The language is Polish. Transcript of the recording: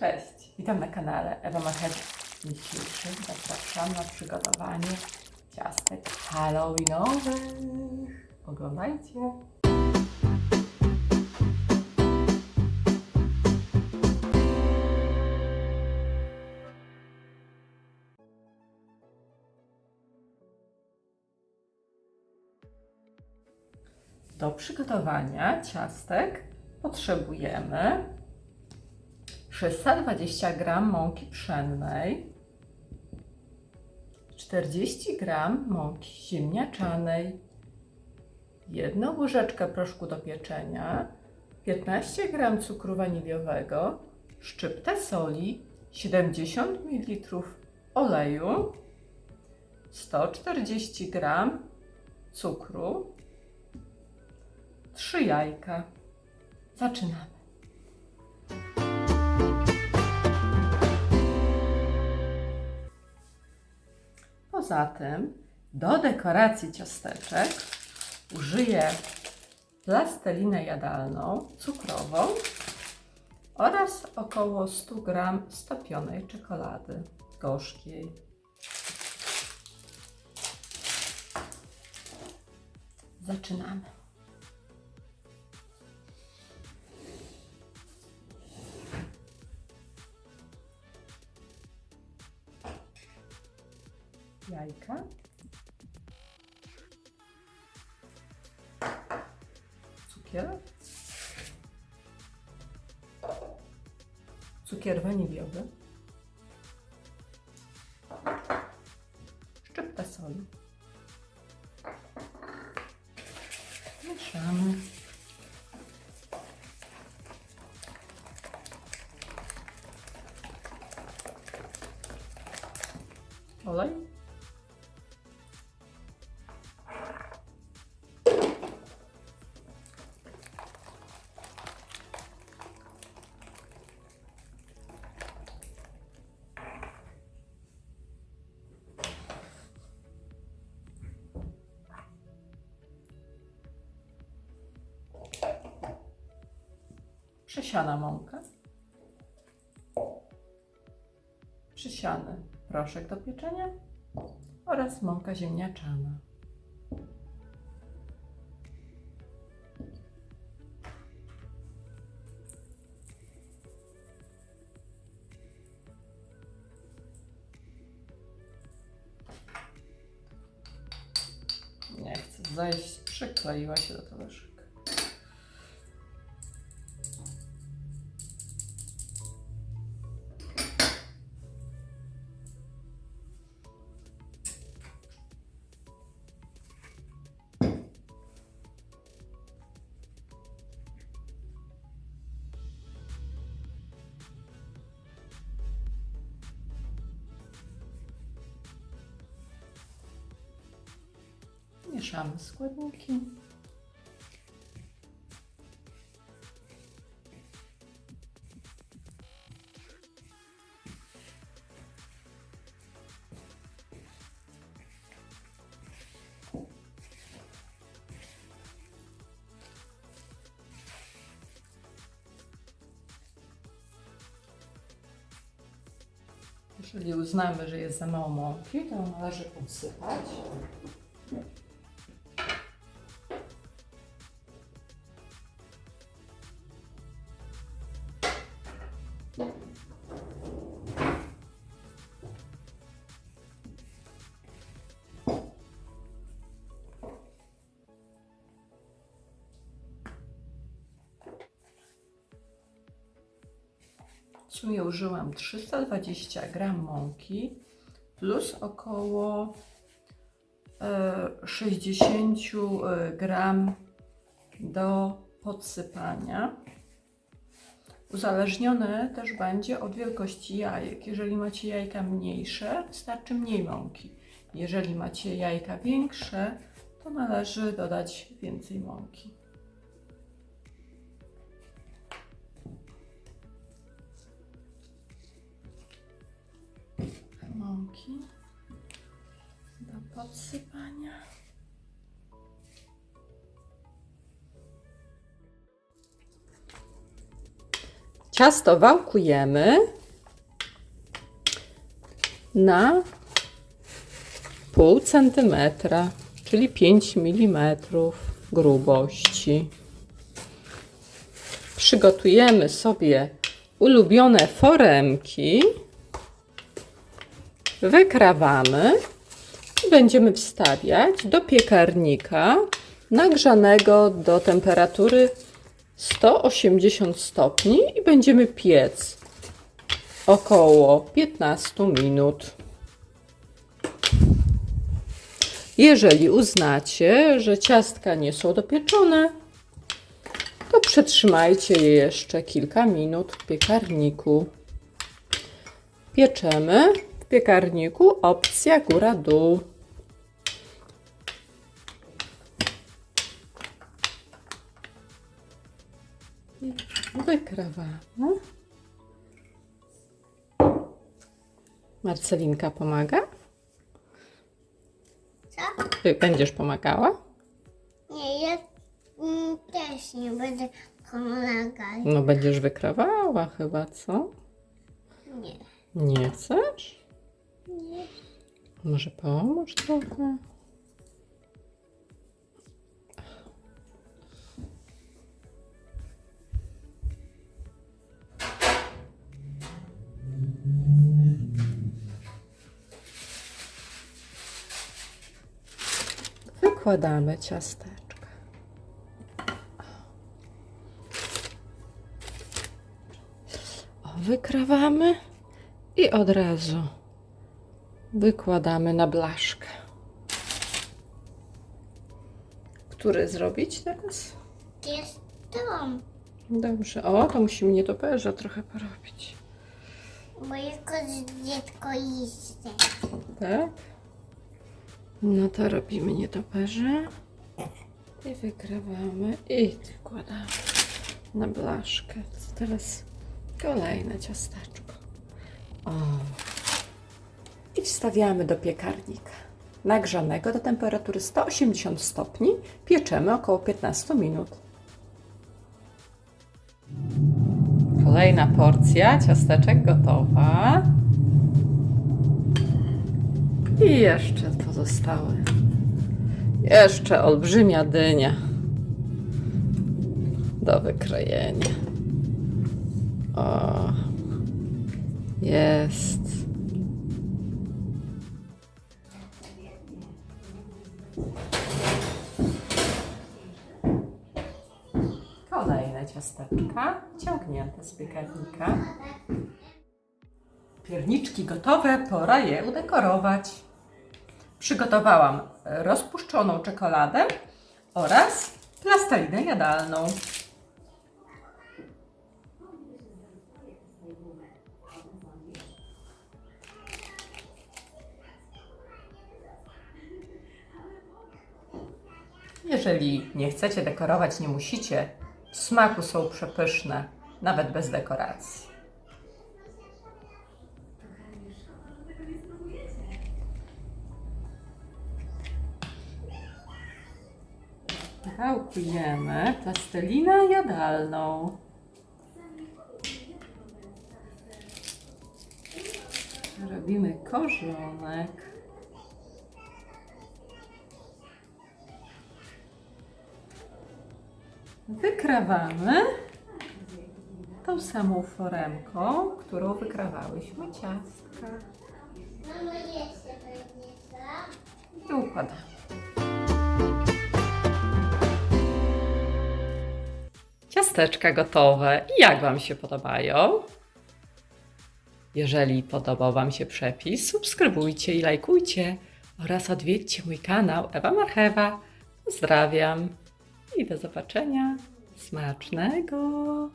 Cześć, witam na kanale Ewa Marchewicz. Dzisiejszy zapraszam na przygotowanie ciastek halloweenowych. Oglądajcie. Do przygotowania ciastek potrzebujemy 320 g mąki pszennej, 40 g mąki ziemniaczanej, 1 łyżeczkę proszku do pieczenia, 15 g cukru waniliowego, szczyptę soli, 70 ml oleju, 140 g cukru, 3 jajka. Zaczynamy. Poza tym do dekoracji ciasteczek użyję plastelinę jadalną cukrową oraz około 100 g stopionej czekolady gorzkiej. Zaczynamy. Jajka, cukier waniliowy, szczyptę soli. Mieszamy. Olej. Przesiana mąka, przesiany proszek do pieczenia oraz mąka ziemniaczana. Nie chcę zejść, przykleiła się do talerzyka. Mieszamy składniki. Jeżeli uznamy, że jest za mało mąki, to należy podsypać. W sumie użyłam 320 g mąki plus około 60 g do podsypania. Uzależnione też będzie od wielkości jajek. Jeżeli macie jajka mniejsze, wystarczy mniej mąki. Jeżeli macie jajka większe, to należy dodać więcej mąki. Mąki do podsypania. Ciasto wałkujemy na 0,5 centymetra, czyli 5 mm grubości. Przygotujemy sobie ulubione foremki, wykrawamy i będziemy wstawiać do piekarnika nagrzanego do temperatury 180 stopni i będziemy piec około 15 minut. Jeżeli uznacie, że ciastka nie są dopieczone, to przetrzymajcie je jeszcze kilka minut w piekarniku. Pieczemy w piekarniku, opcja góra-dół. Wykrawamy. Marcelinka pomaga? Co? Ty będziesz pomagała? Nie, ja też nie będę pomagać. No będziesz wykrawała chyba, co? Nie. Nie chcesz? Nie. Może pomóż trochę? Wykładamy ciasteczka. Wykrawamy i od razu wykładamy na blaszkę. Który zrobić teraz? Jest dom. Dobrze. O, to musimy nietoperza trochę porobić. Bo jako dziecko iście. Tak? No to robimy nietoperze. I wykrawamy i wkładamy na blaszkę. Teraz kolejne ciasteczko. O. I wstawiamy do piekarnika nagrzanego do temperatury 180 stopni. Pieczemy około 15 minut. Kolejna porcja ciasteczek gotowa. I jeszcze pozostały. Jeszcze olbrzymia dynia do wykrojenia. O, jest. Kolejne ciasteczka ciągnięte z piekarnika. Pierniczki gotowe, pora je udekorować. Przygotowałam rozpuszczoną czekoladę oraz plastelinę jadalną. Jeżeli nie chcecie dekorować, nie musicie. W smaku są przepyszne, nawet bez dekoracji. Wałkujemy plastelinę jadalną. Robimy korzonek. Wykrawamy tą samą foremką, którą wykrawałyśmy ciastka. Mamo, jeszcze będzie I układamy. Ciasteczka gotowe. I jak Wam się podobają? Jeżeli podobał Wam się przepis, subskrybujcie i lajkujcie oraz odwiedźcie mój kanał Ewa Marchewa. Pozdrawiam i do zobaczenia. Smacznego!